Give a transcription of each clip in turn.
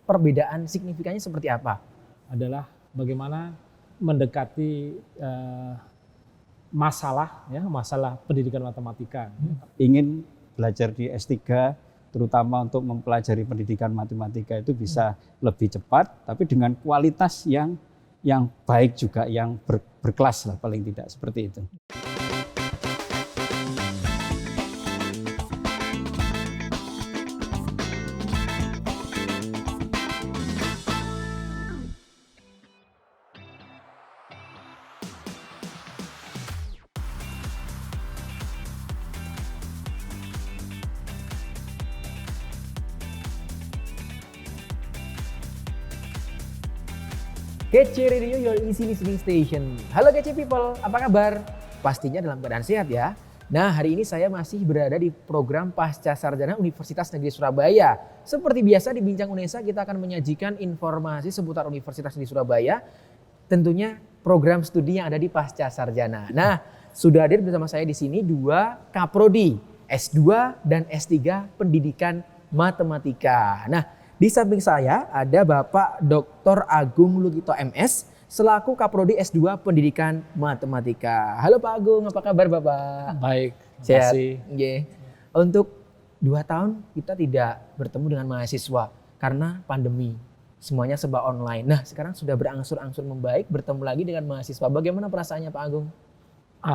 perbedaan signifikannya seperti apa? Adalah bagaimana mendekati masalah pendidikan matematika. Ingin belajar di S3 terutama untuk mempelajari pendidikan matematika itu bisa lebih cepat, tapi dengan kualitas yang baik juga, yang berkelas lah paling tidak, seperti itu. Kece Radio, your easy listening station. Halo Kece People, apa kabar? Pastinya dalam keadaan sehat ya. Nah, hari ini saya masih berada di program Pasca Sarjana Universitas Negeri Surabaya. Seperti biasa di Bincang Unesa kita akan menyajikan informasi seputar Universitas Negeri Surabaya. Tentunya program studi yang ada di Pasca Sarjana. Nah, sudah hadir bersama saya di sini dua Kaprodi, S2 dan S3 Pendidikan Matematika. Nah, di samping saya ada Bapak Dr. Agung Lugito MS selaku Kaprodi S2 Pendidikan Matematika. Halo Pak Agung, apa kabar Bapak? Baik, sehat. terima kasih. Yeah. Untuk 2 tahun kita tidak bertemu dengan mahasiswa karena pandemi. Semuanya serba online. Nah, sekarang sudah berangsur-angsur membaik, bertemu lagi dengan mahasiswa. Bagaimana perasaannya Pak Agung?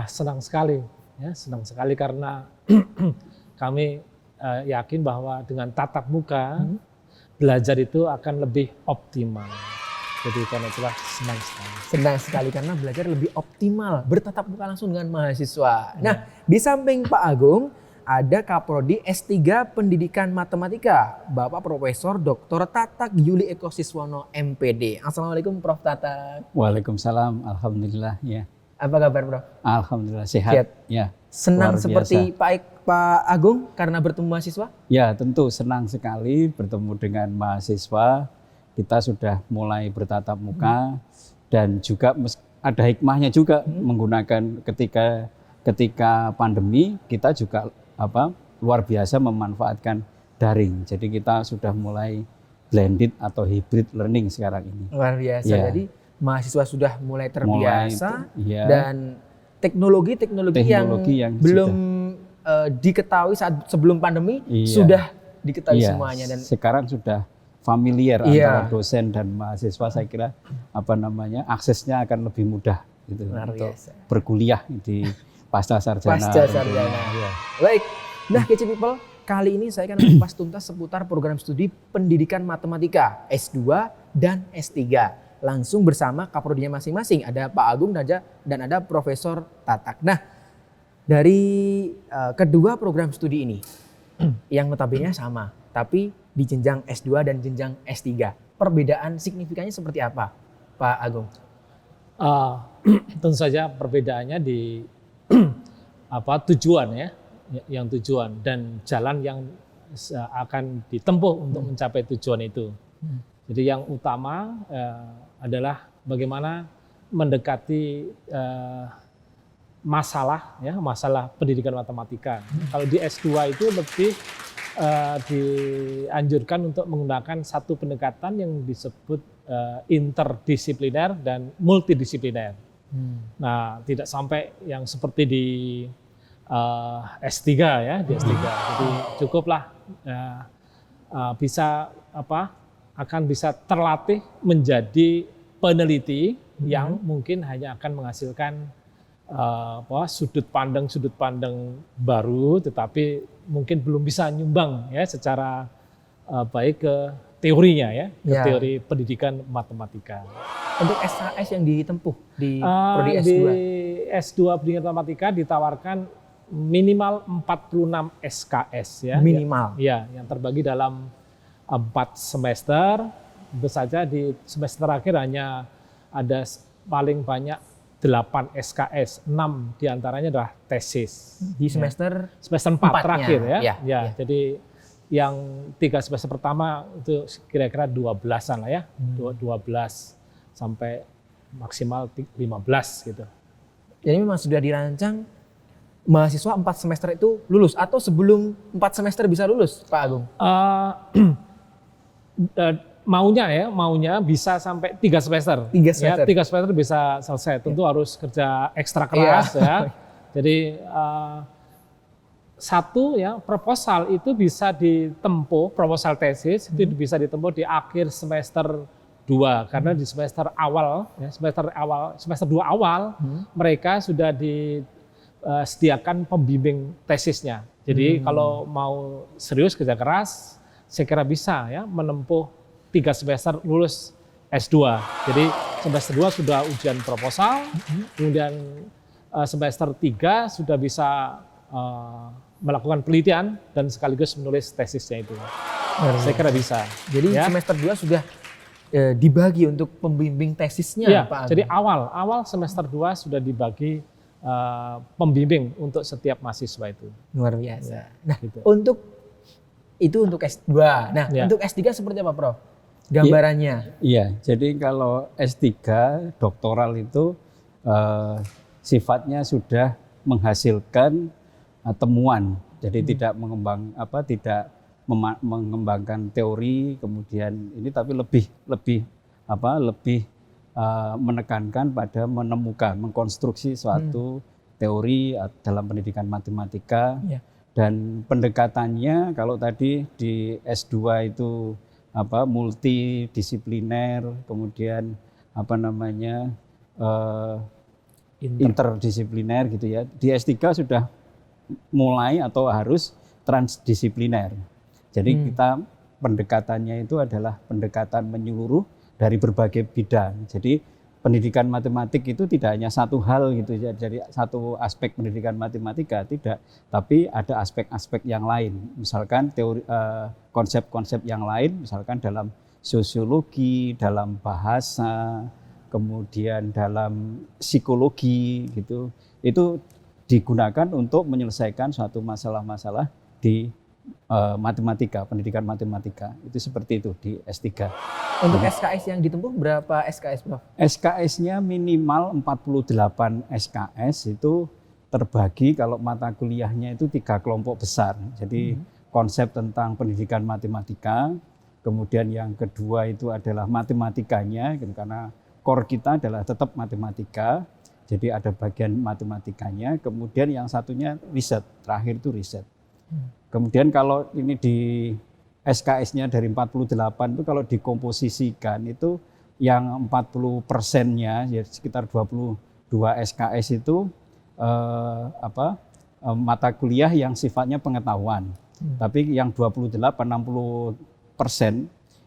Senang sekali, ya, senang sekali karena kami yakin bahwa dengan tatap muka belajar itu akan lebih optimal. Jadi karena itulah senang sekali. Senang sekali karena belajar lebih optimal, bertatap muka langsung dengan mahasiswa. Nah, di samping Pak Agung ada Kaprodi S3 Pendidikan Matematika, Bapak Profesor Dr. Tatak Yuli Eko Siswono MPD. Assalamualaikum Prof. Tatak. Waalaikumsalam, alhamdulillah ya. Apa kabar Prof? Alhamdulillah sehat. Ya. Senang seperti Pak Agung karena bertemu mahasiswa? Ya, tentu senang sekali bertemu dengan mahasiswa. Kita sudah mulai bertatap muka dan juga ada hikmahnya juga menggunakan ketika pandemi kita juga luar biasa memanfaatkan daring. Jadi kita sudah mulai blended atau hybrid learning sekarang ini. Luar biasa. Ya. Jadi mahasiswa sudah mulai terbiasa ya. Dan teknologi yang belum diketahui saat sebelum pandemi sudah diketahui semuanya, dan sekarang sudah familiar antara dosen dan mahasiswa. Saya kira aksesnya akan lebih mudah gitu untuk berkuliah di pasca sarjana. Ya. Baik. Nah, Kece People, kali ini saya akan mengupas tuntas seputar program studi Pendidikan Matematika S2 dan S3. Langsung bersama kaprodinya masing-masing, ada Pak Agung dan ada Profesor Tatak. Nah, dari kedua program studi ini yang notabene sama, tapi di jenjang S2 dan jenjang S3, perbedaan signifikannya seperti apa, Pak Agung? Tentu saja perbedaannya di tujuan ya, yang tujuan dan jalan yang akan ditempuh untuk mencapai tujuan itu. Jadi yang utama adalah bagaimana mendekati masalah pendidikan matematika. Kalau di S2 itu lebih dianjurkan untuk menggunakan satu pendekatan yang disebut interdisipliner dan multidisipliner. Nah, tidak sampai yang seperti di S3 ya, di S3. Jadi cukuplah akan bisa terlatih menjadi peneliti yang mungkin hanya akan menghasilkan sudut pandang baru, tetapi mungkin belum bisa nyumbang ya secara baik ke teorinya ya, ke teori pendidikan matematika. Untuk SKS yang ditempuh di prodi S2? Di S2 Pendidikan Matematika ditawarkan minimal 46 SKS ya. Minimal? Ya, yang terbagi dalam 4 semester. Tentu saja di semester akhir hanya ada paling banyak 8 SKS, 6 diantaranya adalah tesis. Di semester 4 terakhir ya. Ya. Jadi yang 3 semester pertama itu kira-kira 12-an lah ya, 12 sampai maksimal 15 gitu. Jadi memang sudah dirancang mahasiswa 4 semester itu lulus, atau sebelum 4 semester bisa lulus, Pak Agung? maunya bisa sampai 3 semester. 3 semester. Ya, 3 semester bisa selesai. Tentu harus kerja ekstra keras ya. Jadi satu ya, proposal itu bisa ditempuh, proposal tesis itu bisa ditempuh di akhir semester 2 karena di semester awal ya, semester 2 awal mereka sudah disediakan pembimbing tesisnya. Jadi kalau mau serius kerja keras, saya kira bisa ya menempuh 3 semester lulus S2. Jadi semester 2 sudah ujian proposal, kemudian semester 3 sudah bisa melakukan penelitian dan sekaligus menulis tesisnya itu. Saya kira bisa. Jadi ya. semester 2 sudah dibagi untuk pembimbing tesisnya, Ya, Pak Agung. jadi awal semester 2 sudah dibagi pembimbing untuk setiap mahasiswa itu. Luar biasa. Nah, Gitu. untuk S2. Nah, Ya. untuk S3 seperti apa, Prof? Gambarannya. Iya, jadi kalau S3 doktoral itu sifatnya sudah menghasilkan temuan. Jadi tidak mengembangkan teori kemudian ini, tapi lebih menekankan pada menemukan, mengkonstruksi suatu teori dalam pendidikan matematika. Ya. Dan pendekatannya kalau tadi di S2 itu multidisipliner, kemudian interdisipliner gitu ya. Di S3 sudah mulai atau harus transdisipliner. Jadi kita pendekatannya itu adalah pendekatan menyeluruh dari berbagai bidang. Jadi pendidikan matematik itu tidak hanya satu hal gitu ya, dari satu aspek pendidikan matematika tidak, tapi ada aspek-aspek yang lain. Misalkan teori konsep-konsep yang lain, misalkan dalam sosiologi, dalam bahasa, kemudian dalam psikologi gitu. Itu digunakan untuk menyelesaikan suatu masalah-masalah di matematika, pendidikan matematika. Itu seperti itu di S3. Untuk SKS yang ditempuh berapa SKS, Prof? SKS-nya minimal 48 SKS, itu terbagi kalau mata kuliahnya itu 3 kelompok besar. Jadi konsep tentang pendidikan matematika, kemudian yang kedua itu adalah matematikanya, karena core kita adalah tetap matematika. Jadi ada bagian matematikanya, kemudian yang satunya riset, terakhir itu riset. Kemudian kalau ini di SKS-nya dari 48 itu kalau dikomposisikan itu yang 40%-nya ya sekitar 22 SKS itu mata kuliah yang sifatnya pengetahuan. Tapi yang 60%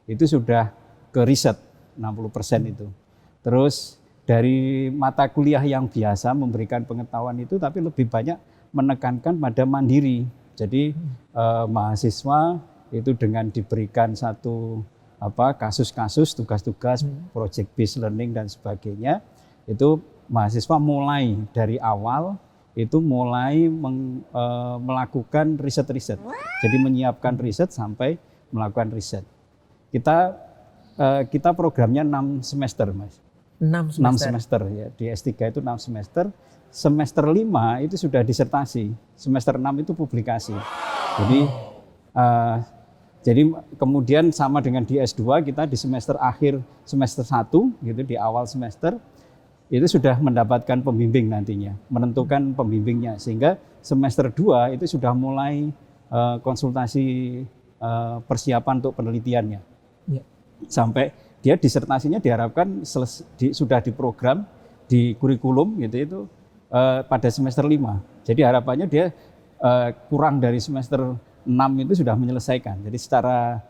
itu sudah ke riset, 60% itu. Terus dari mata kuliah yang biasa memberikan pengetahuan itu, tapi lebih banyak menekankan pada mandiri. Jadi mahasiswa itu dengan diberikan satu kasus-kasus, tugas-tugas, project based learning dan sebagainya, itu mahasiswa mulai dari awal itu mulai melakukan riset-riset. Jadi menyiapkan riset sampai melakukan riset. Kita programnya 6 semester, Mas. 6 semester ya. Di S3 itu 6 semester. Semester 5 itu sudah disertasi. Semester 6 itu publikasi. Jadi kemudian sama dengan di S2 kita di semester akhir semester 1 gitu, di awal semester itu sudah mendapatkan pembimbing nantinya, menentukan pembimbingnya, sehingga semester 2 itu sudah mulai konsultasi persiapan untuk penelitiannya. Ya. Sampai dia disertasinya diharapkan sudah diprogram di kurikulum gitu itu pada semester 5. Jadi harapannya dia kurang dari semester 6 itu sudah menyelesaikan. Jadi secara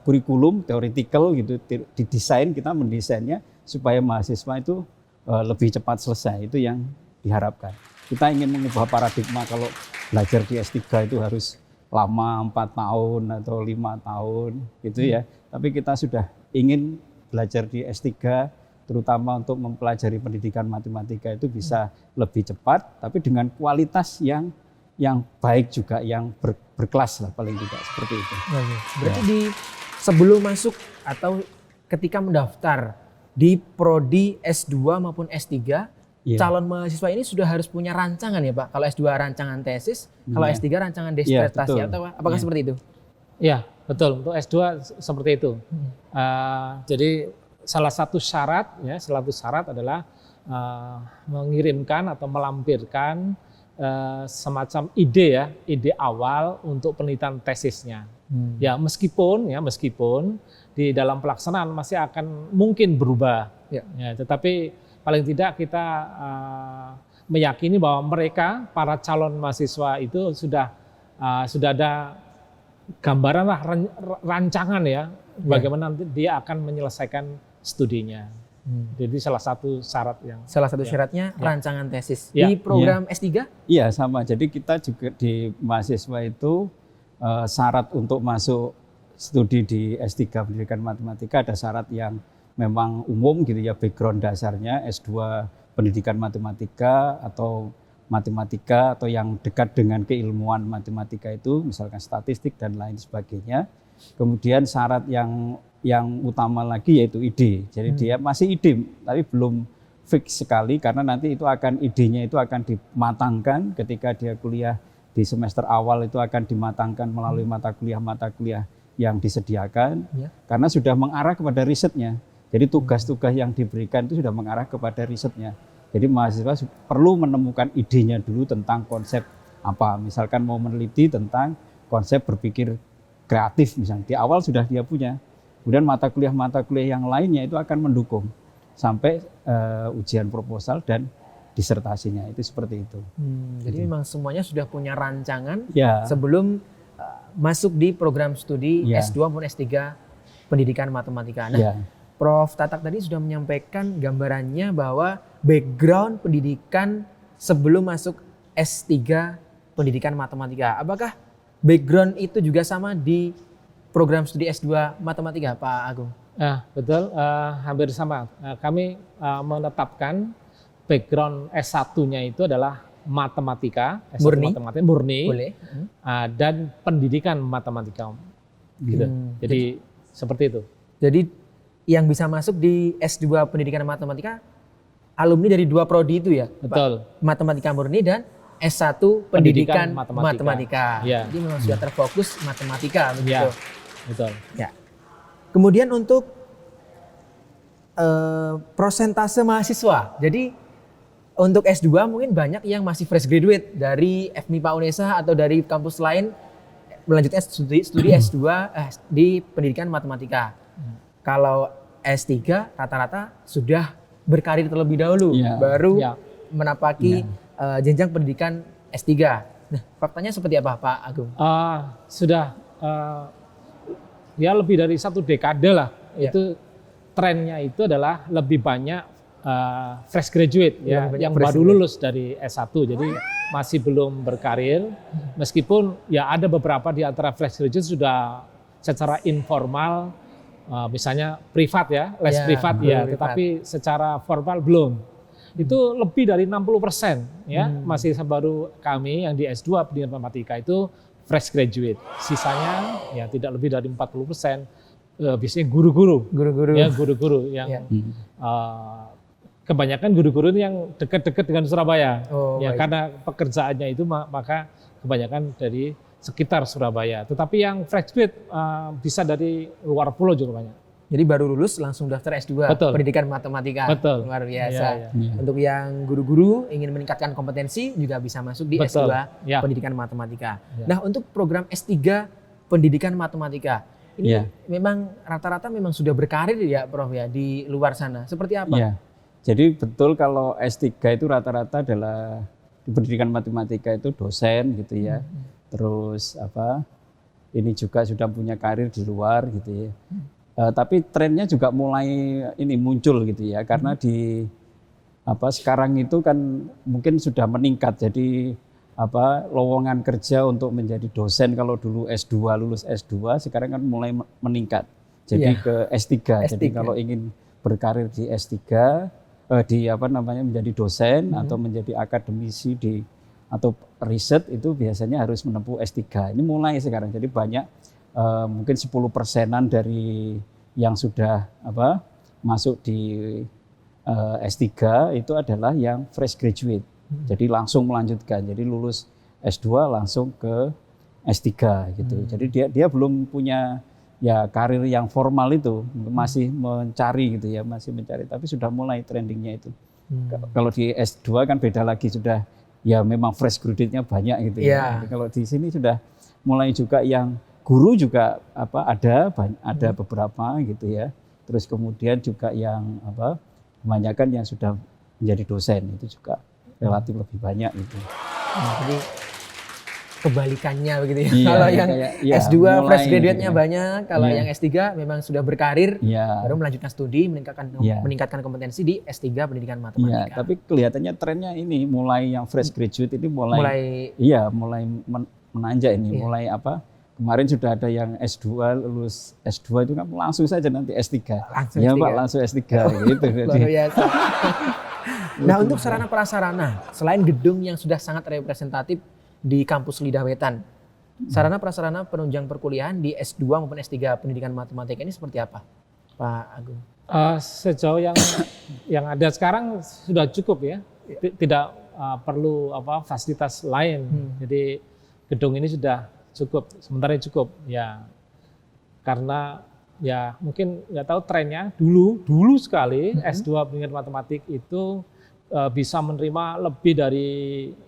kurikulum teoretikal gitu didesain, kita mendesainnya supaya mahasiswa itu lebih cepat selesai. Itu yang diharapkan. Kita ingin mengubah paradigma kalau belajar di S3 itu harus lama 4 tahun atau 5 tahun gitu ya. Tapi kita sudah ingin belajar di S3 terutama untuk mempelajari pendidikan matematika itu bisa lebih cepat, tapi dengan kualitas yang baik juga, yang berkelas lah paling tidak, seperti itu. Berarti sebelum masuk atau ketika mendaftar di prodi S2 maupun S3, calon mahasiswa ini sudah harus punya rancangan ya Pak? Kalau S2 rancangan tesis, kalau S3 rancangan disertasi, atau apakah seperti itu? Ya, betul. Untuk S2 seperti itu. Jadi salah satu syarat adalah mengirimkan atau melampirkan semacam ide awal untuk penelitian tesisnya. Ya meskipun di dalam pelaksanaan masih akan mungkin berubah. Ya, tetapi paling tidak kita meyakini bahwa mereka para calon mahasiswa itu sudah ada gambaran lah rancangan ya bagaimana nanti dia akan menyelesaikan studinya. Jadi salah satu syaratnya rancangan tesis di program S3? Iya sama. Jadi kita juga di mahasiswa itu syarat untuk masuk studi di S3 pendidikan matematika ada syarat yang memang umum gitu ya, background dasarnya S2 pendidikan matematika atau matematika atau yang dekat dengan keilmuan matematika itu misalkan statistik dan lain sebagainya. Kemudian syarat yang utama lagi yaitu ide. Jadi dia masih ide tapi belum fix sekali karena nanti idenya itu akan dimatangkan ketika dia kuliah di semester awal, itu akan dimatangkan melalui mata kuliah yang disediakan karena sudah mengarah kepada risetnya. Jadi tugas-tugas yang diberikan itu sudah mengarah kepada risetnya. Jadi mahasiswa perlu menemukan idenya dulu tentang konsep apa. Misalkan mau meneliti tentang konsep berpikir kreatif misalnya. Di awal sudah dia punya. Kemudian mata kuliah yang lainnya itu akan mendukung sampai ujian proposal dan disertasinya, itu seperti itu. Jadi memang semuanya sudah punya rancangan sebelum masuk di program studi S2 maupun S3 pendidikan matematika. Nah, Prof. Tatak tadi sudah menyampaikan gambarannya bahwa background pendidikan sebelum masuk S3 pendidikan matematika. Apakah background itu juga sama di program studi S2 matematika, Pak Agung? Betul, hampir sama. Kami menetapkan background S1-nya itu adalah matematika, matematika murni. Dan pendidikan matematika. Gitu. Jadi seperti itu. Jadi yang bisa masuk di S2 pendidikan matematika alumni dari dua prodi itu ya? Betul. Pak? Matematika murni dan S1 pendidikan matematika. Ya. Jadi memang sudah terfokus matematika begitu. Ya, betul. Ya. Kemudian untuk prosentase mahasiswa. Jadi untuk S2 mungkin banyak yang masih fresh graduate dari FMIPA UNESA atau dari kampus lain melanjutkan studi S2 di pendidikan matematika. Kalau S3 rata-rata sudah berkarir terlebih dahulu, baru menapaki jenjang pendidikan S3. Nah, faktanya seperti apa Pak Agung? Sudah lebih dari 1 dekade lah. Itu trennya itu adalah lebih banyak fresh graduate yang baru lulus dari S1, jadi masih belum berkarir. Meskipun ada beberapa di antara fresh graduate sudah secara informal, misalnya privat les privat tetapi secara formal belum. Itu lebih dari 60% masih baru kami yang di S2 pendidikan matematika itu fresh graduate. Sisanya tidak lebih dari 40%. Biasanya guru-guru yang kebanyakan guru-guru yang dekat-dekat dengan Surabaya. Karena pekerjaannya itu maka kebanyakan dari sekitar Surabaya. Tetapi yang fresh graduate bisa dari luar pulau juga banyak. Jadi baru lulus langsung daftar S2 pendidikan matematika. Betul. Luar biasa. Untuk yang guru-guru ingin meningkatkan kompetensi juga bisa masuk di S2 pendidikan matematika. Nah, untuk program S3 pendidikan matematika ini memang rata-rata memang sudah berkarir ya Prof ya di luar sana. Seperti apa? Jadi betul kalau S3 itu rata-rata adalah di pendidikan matematika itu dosen gitu ya. Terus ini juga sudah punya karir di luar gitu ya. Tapi trennya juga mulai muncul gitu ya, karena di sekarang itu kan mungkin sudah meningkat. Jadi lowongan kerja untuk menjadi dosen kalau dulu lulus S2 sekarang kan mulai meningkat. Jadi ke S3. Jadi kalau ingin berkarir di S3 menjadi dosen atau menjadi akademisi atau riset itu biasanya harus menempuh S3. Ini mulai sekarang. Jadi banyak mungkin 10%-an dari yang sudah masuk di S3 itu adalah yang fresh graduate. Jadi langsung melanjutkan. Jadi lulus S2 langsung ke S3 gitu. Jadi dia belum punya ya karir yang formal itu, masih mencari gitu ya, masih mencari, tapi sudah mulai trendingnya itu. Kalau di S2 kan beda lagi, sudah ya memang fresh graduate-nya banyak gitu ya. Jadi kalau di sini sudah mulai juga yang guru juga ada beberapa gitu ya. Terus kemudian juga yang kebanyakan yang sudah menjadi dosen itu juga relatif lebih banyak gitu. Jadi kebalikannya begitu ya. Iya, Kalau yang S2 fresh graduate-nya gitu. banyak, kalau yang S3 memang sudah berkarir, baru melanjutkan studi, meningkatkan kompetensi di S3 pendidikan matematika. Iya, tapi kelihatannya trennya ini mulai yang fresh graduate ini mulai menanjak ini, mulai kemarin sudah ada yang S2, lulus S2 itu kan langsung saja nanti S3. Langsung ya S3. Pak, langsung S3 gitu. Luar biasa. Nah, untuk sarana prasarana, selain gedung yang sudah sangat representatif di kampus Lidah Wetan, sarana prasarana penunjang perkuliahan di S2 maupun S3 pendidikan matematika ini seperti apa, Pak Agung? Sejauh yang ada sekarang sudah cukup ya, tidak perlu fasilitas lain. Jadi gedung ini sudah cukup, sementara cukup ya, karena ya mungkin nggak tahu trennya dulu sekali S2 pendidikan matematik itu bisa menerima lebih dari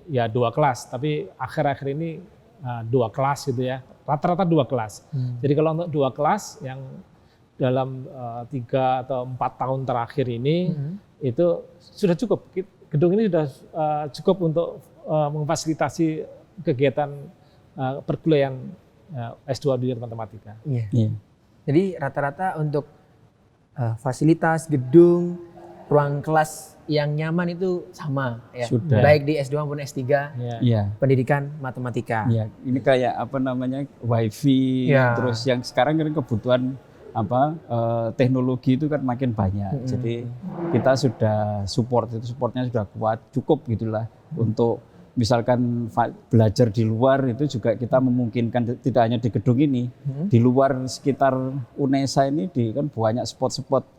ya 2 kelas, tapi akhir-akhir ini 2 kelas gitu ya, rata-rata 2 kelas. Jadi kalau untuk 2 kelas yang dalam 3 atau 4 tahun terakhir ini itu sudah cukup. Gedung ini sudah cukup untuk memfasilitasi kegiatan perkuliahan S2 pendidikan matematika. Iya. Jadi rata-rata untuk fasilitas gedung, ruang kelas yang nyaman itu sama ya. Sudah. Baik di S2 maupun S3 pendidikan matematika. Iya, ini kayak wifi, terus yang sekarang kan kebutuhan teknologi itu kan makin banyak. Jadi kita sudah supportnya sudah kuat, cukup gitulah untuk misalkan belajar di luar itu juga kita memungkinkan, tidak hanya di gedung ini, di luar sekitar UNESA ini kan banyak spot-spot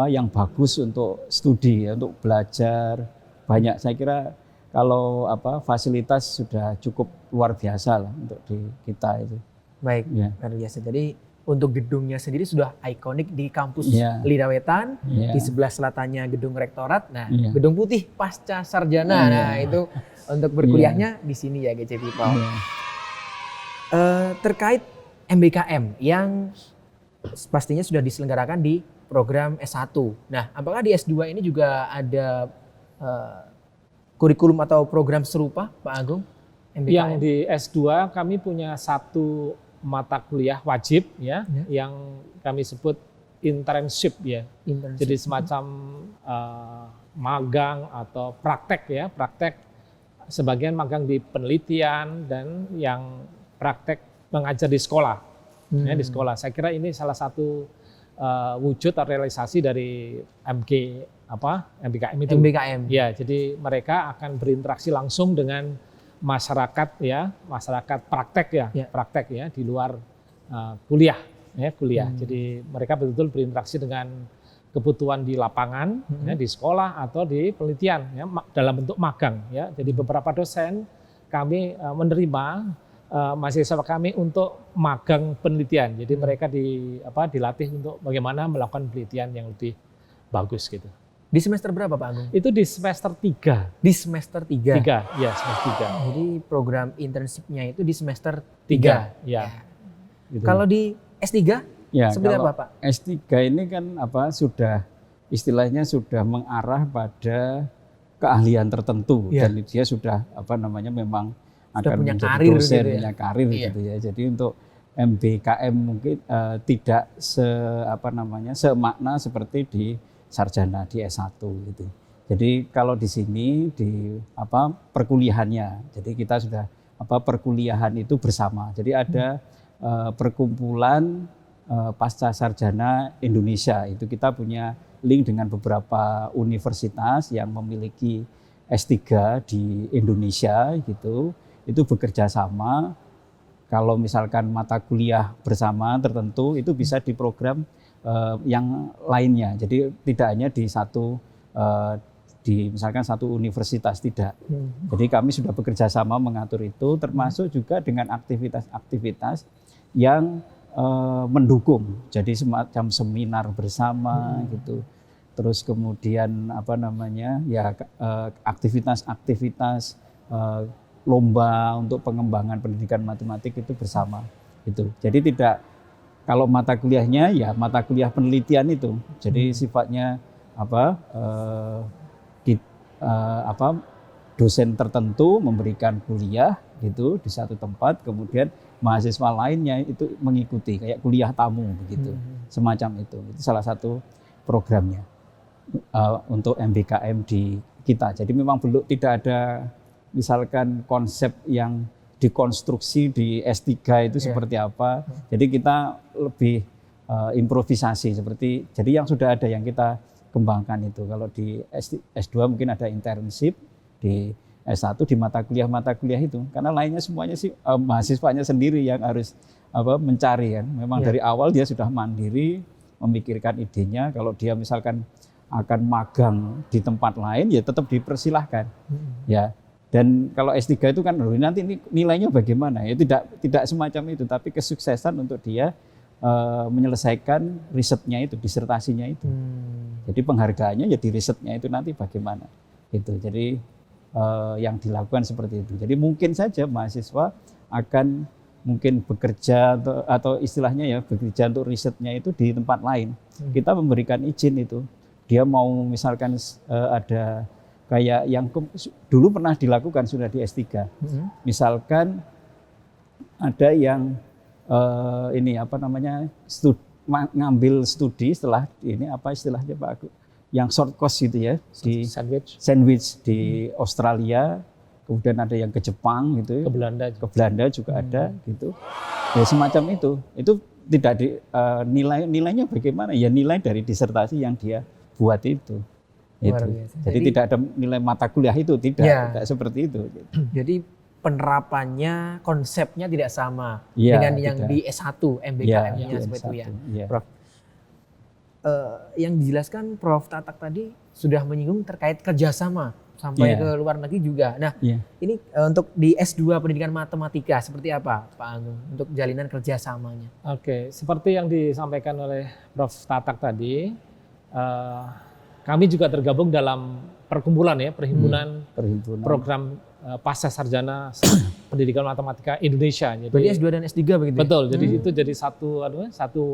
yang bagus untuk studi, untuk belajar banyak. Saya kira kalau fasilitas sudah cukup luar biasa lah untuk di kita itu. Baik, luar biasa. Jadi untuk gedungnya sendiri sudah ikonik di kampus Lidah Wetan, di sebelah selatannya gedung rektorat. Nah, gedung putih pasca sarjana. Nah, itu untuk berkuliahnya di sini ya GC People. Terkait MBKM yang pastinya sudah diselenggarakan di program S1. Nah, apakah di S2 ini juga ada kurikulum atau program serupa, Pak Agung? MBKM? Yang di S2 kami punya 1 mata kuliah wajib yang kami sebut internship ya. Jadi semacam magang atau praktek. Sebagian magang di penelitian dan yang praktek mengajar di sekolah. Di sekolah. Saya kira ini salah satu wujud atau realisasi dari MBKM itu. MBKM. Ya, jadi mereka akan berinteraksi langsung dengan masyarakat praktek di luar kuliah. Jadi mereka betul-betul berinteraksi dengan kebutuhan di lapangan, di sekolah atau di penelitian dalam bentuk magang. Jadi beberapa dosen kami menerima mahasiswa kami untuk magang penelitian. Jadi mereka dilatih untuk bagaimana melakukan penelitian yang lebih bagus gitu. Di semester berapa Pak Agung? Itu di semester 3. Di semester 3? 3, ya semester 3. Jadi program internship-nya itu di semester 3? Ya. Gitu. Kalau di S3? Seperti apa Pak? S3 ini kan sudah istilahnya sudah mengarah pada keahlian tertentu. Dan dia sudah memang akan punya menjadi karir dosen, gitu punya karir gitu ya. Jadi untuk MBKM mungkin tidak semakna seperti di sarjana di S1 gitu. Jadi kalau di sini di perkuliahannya, jadi kita sudah perkuliahan itu bersama. Jadi ada perkumpulan pasca sarjana Indonesia, itu kita punya link dengan beberapa universitas yang memiliki S3 di Indonesia gitu. Itu bekerja sama. Kalau misalkan mata kuliah bersama tertentu itu bisa di program yang lainnya. Jadi tidak hanya di satu misalkan satu universitas, tidak. Jadi kami sudah bekerja sama mengatur itu, termasuk juga dengan aktivitas-aktivitas yang mendukung. Jadi semacam seminar bersama gitu. Terus kemudian aktivitas-aktivitas lomba untuk pengembangan pendidikan matematik itu bersama gitu. Jadi tidak, kalau mata kuliahnya ya mata kuliah penelitian itu. Jadi sifatnya dosen tertentu memberikan kuliah gitu di satu tempat, kemudian mahasiswa lainnya itu mengikuti kayak kuliah tamu begitu, semacam itu salah satu programnya untuk MBKM di kita. Jadi memang belum, tidak ada misalkan konsep yang dikonstruksi di S3 itu seperti apa. Jadi kita lebih improvisasi seperti, jadi yang sudah ada yang kita kembangkan itu. Kalau di S2 mungkin ada internship, di S1 di mata kuliah itu, karena lainnya semuanya sih mahasiswanya sendiri yang harus mencari kan. Memang dari awal dia sudah mandiri memikirkan idenya. Kalau dia misalkan akan magang di tempat lain ya tetap dipersilahkan. Ya. Dan kalau S3 itu kan nanti nilainya bagaimana? Ya tidak semacam itu, tapi kesuksesan untuk dia menyelesaikan risetnya itu, disertasinya itu. Jadi penghargaannya ya di risetnya itu nanti bagaimana. Itu. Jadi yang dilakukan seperti itu. Jadi mungkin saja mahasiswa akan mungkin bekerja atau istilahnya ya bekerja untuk risetnya itu di tempat lain. Kita memberikan izin itu. Dia mau misalkan ada kayak yang dulu pernah dilakukan sudah di S3. Misalkan ada yang ngambil studi setelah ini apa istilahnya Pak Agus? Yang short course gitu ya, di sandwich di Australia, kemudian ada yang ke Jepang gitu, ke Belanda juga ada gitu, ya semacam itu tidak nilainya bagaimana? Ya nilai dari disertasi yang dia buat itu. Jadi tidak ada nilai mata kuliah itu, tidak seperti itu. Jadi penerapannya, konsepnya tidak sama dengan yang di S1 MBKM-nya seperti itu ya, Prof. Yang dijelaskan Prof. Tatak tadi sudah menyinggung terkait kerjasama sampai ke luar negeri juga. Nah, ini untuk di S2 Pendidikan Matematika seperti apa Pak Agung untuk jalinan kerjasamanya? Oke, seperti yang disampaikan oleh Prof. Tatak tadi, kami juga tergabung dalam perkumpulan ya, perhimpunan program pasca sarjana pendidikan matematika Indonesia. Jadi berarti S2 dan S3 begitu? Betul. Jadi itu jadi satu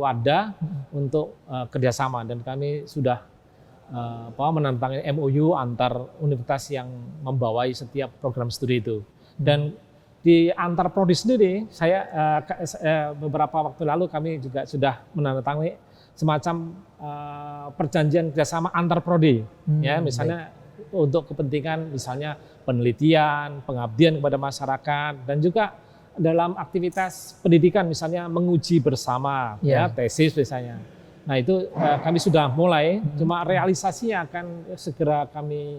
wadah untuk kerjasama, dan kami sudah menandatangani MOU antar universitas yang membawai setiap program studi itu. Dan di antar prodi sendiri, saya beberapa waktu lalu kami juga sudah menandatangani semacam perjanjian kerjasama antar prodi, ya misalnya untuk kepentingan misalnya penelitian, pengabdian kepada masyarakat, dan juga dalam aktivitas pendidikan misalnya menguji bersama, ya tesis misalnya. Nah itu kami sudah mulai, cuma realisasinya akan segera kami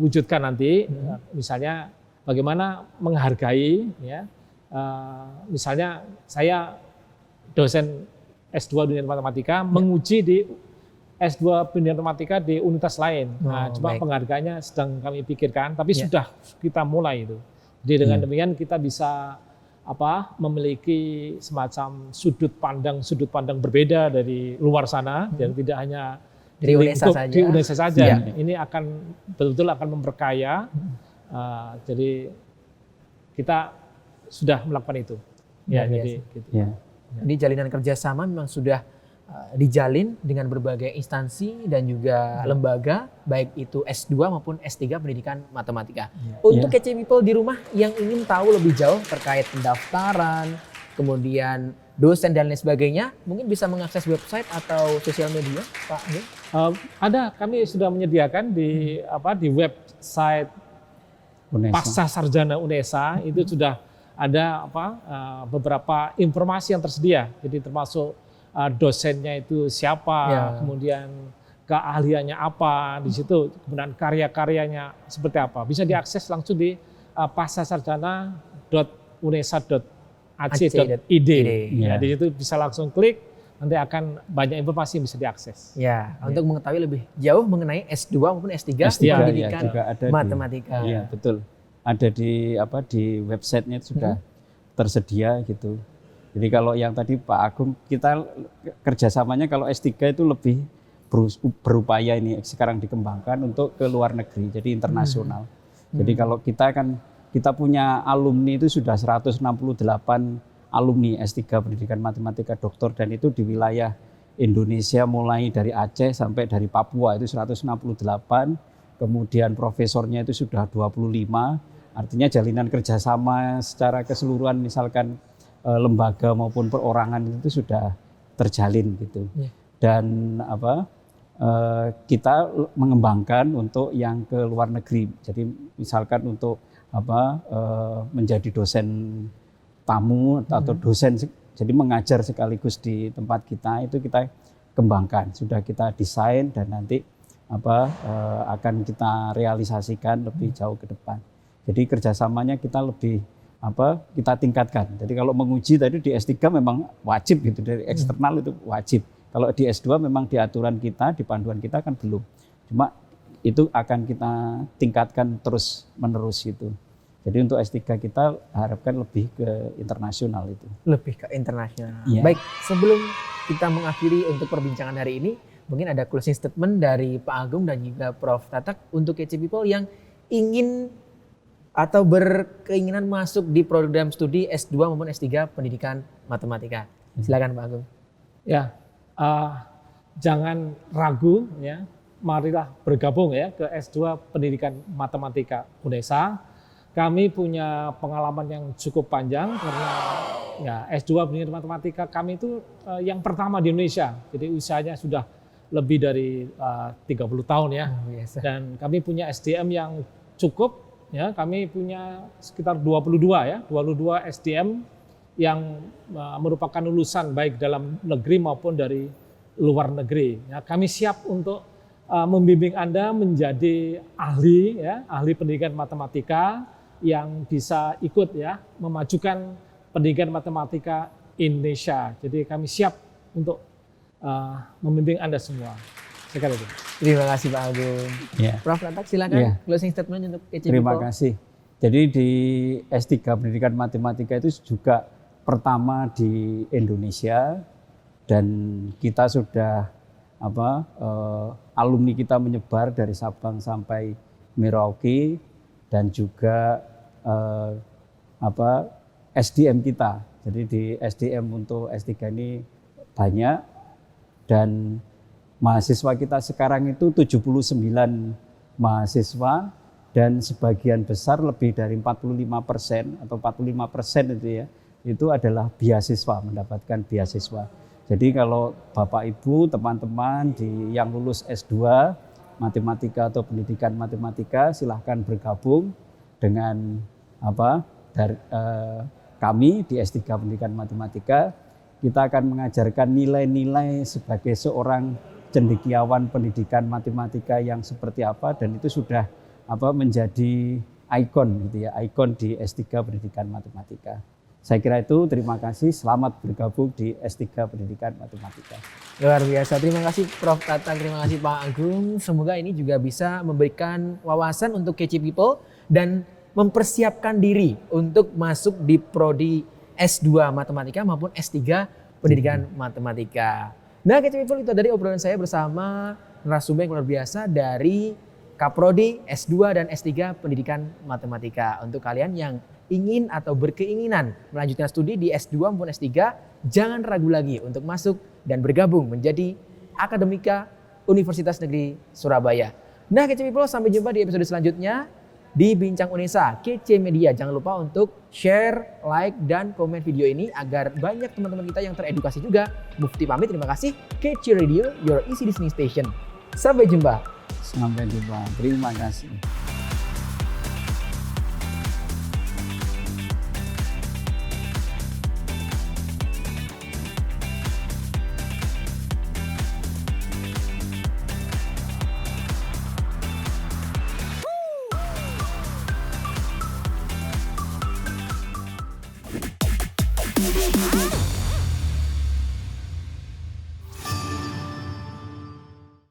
wujudkan nanti, misalnya bagaimana menghargai, ya misalnya saya dosen S2 Pendidikan Matematika menguji di S2 Pendidikan Matematika di universitas lain. Nah, cuma penghargaannya sedang kami pikirkan, tapi sudah kita mulai itu. Jadi dengan demikian kita bisa memiliki semacam sudut pandang berbeda dari luar sana, dan tidak hanya di UNESA saja. Ini akan betul-betul akan memperkaya. Jadi kita sudah melakukan itu. Jadi gitu. Jadi jalinan kerjasama memang sudah dijalin dengan berbagai instansi dan juga lembaga, baik itu S2 maupun S3 Pendidikan Matematika. Untuk KC People di rumah yang ingin tahu lebih jauh terkait pendaftaran, kemudian dosen dan lain sebagainya, mungkin bisa mengakses website atau sosial media, Pak? Ada, kami sudah menyediakan di website Pasca Sarjana UNESA, itu sudah ada beberapa informasi yang tersedia. Jadi termasuk dosennya itu siapa, kemudian keahliannya apa di situ, kemudian karya-karyanya seperti apa. Bisa diakses langsung di pascasarjana.unesa.ac.id. Ya, di situ bisa langsung klik, nanti akan banyak informasi yang bisa diakses. Ya, untuk mengetahui lebih jauh mengenai S2 maupun S3 S3, pendidikan juga ada matematika. Iya, betul. Ada di websitenya sudah tersedia gitu. Jadi kalau yang tadi Pak Agung, kita kerjasamanya kalau S3 itu lebih berupaya ini sekarang dikembangkan untuk ke luar negeri, jadi internasional. Jadi kalau kita punya alumni itu sudah 168 alumni S3 Pendidikan Matematika Doktor, dan itu di wilayah Indonesia mulai dari Aceh sampai dari Papua itu 168, kemudian profesornya itu sudah 25, artinya jalinan kerjasama secara keseluruhan misalkan lembaga maupun perorangan itu sudah terjalin gitu. Dan kita mengembangkan untuk yang ke luar negeri, jadi misalkan untuk menjadi dosen tamu atau dosen, jadi mengajar sekaligus di tempat kita, itu kita kembangkan, sudah kita desain dan nanti akan kita realisasikan lebih jauh ke depan. Jadi kerjasamanya kita lebih kita tingkatkan. Jadi kalau menguji tadi di S3 memang wajib gitu, dari eksternal itu wajib. Kalau di S2 memang di aturan kita, di panduan kita kan belum. Cuma itu akan kita tingkatkan terus menerus gitu. Jadi untuk S3 kita harapkan lebih ke internasional itu. Lebih ke internasional. Iya. Baik, sebelum kita mengakhiri untuk perbincangan hari ini, mungkin ada closing statement dari Pak Agung dan juga Prof. Tatak untuk KC People yang ingin atau berkeinginan masuk di program studi S2 maupun S3 Pendidikan Matematika. Silakan Pak Agung. Ya, jangan ragu ya, marilah bergabung ya ke S2 Pendidikan Matematika UNESA. Kami punya pengalaman yang cukup panjang karena ya S2 Pendidikan Matematika kami itu yang pertama di Indonesia. Jadi usianya sudah lebih dari 30 tahun ya. Dan kami punya SDM yang cukup ya. Kami punya sekitar 22 SDM yang merupakan lulusan baik dalam negeri maupun dari luar negeri. Ya, kami siap untuk membimbing Anda menjadi ahli ya, ahli pendidikan matematika yang bisa ikut ya memajukan pendidikan matematika Indonesia. Jadi kami siap untuk membimbing Anda semua. Sekali lagi. Terima kasih Pak Agung. Ya. Prof. Tatak silakan closing statement untuk KC People. Terima kasih. Jadi di S3 Pendidikan Matematika itu juga pertama di Indonesia, dan kita sudah alumni kita menyebar dari Sabang sampai Merauke, dan juga SDM kita. Jadi di SDM untuk S3 ini banyak, dan mahasiswa kita sekarang itu 79 mahasiswa, dan sebagian besar lebih dari 45% atau 45% itu ya, itu adalah beasiswa, mendapatkan beasiswa. Jadi kalau Bapak Ibu, teman-teman yang lulus S2 matematika atau pendidikan matematika, silahkan bergabung dengan kami di S3 Pendidikan Matematika. Kita akan mengajarkan nilai-nilai sebagai seorang cendekiawan pendidikan matematika yang seperti apa, dan itu sudah menjadi ikon gitu ya, ikon di S3 Pendidikan Matematika. Saya kira itu, terima kasih, selamat bergabung di S3 Pendidikan Matematika. Luar biasa, terima kasih Prof. Tatak, terima kasih Pak Agung. Semoga ini juga bisa memberikan wawasan untuk KC People dan mempersiapkan diri untuk masuk di prodi S2 Matematika maupun S3 Pendidikan Matematika. Nah KC People, itu dari obrolan saya bersama narasumber yang luar biasa dari Kaprodi S2 dan S3 Pendidikan Matematika. Untuk kalian yang ingin atau berkeinginan melanjutkan studi di S2 maupun S3, jangan ragu lagi untuk masuk dan bergabung menjadi Akademika Universitas Negeri Surabaya. Nah KC People, sampai jumpa di episode selanjutnya di Bincang Unesa KC Media. Jangan lupa untuk share, like, dan komen video ini agar banyak teman-teman kita yang teredukasi juga. Mufti pamit, terima kasih. KC Radio, your easy listening station. Sampai jumpa. Sampai jumpa, terima kasih.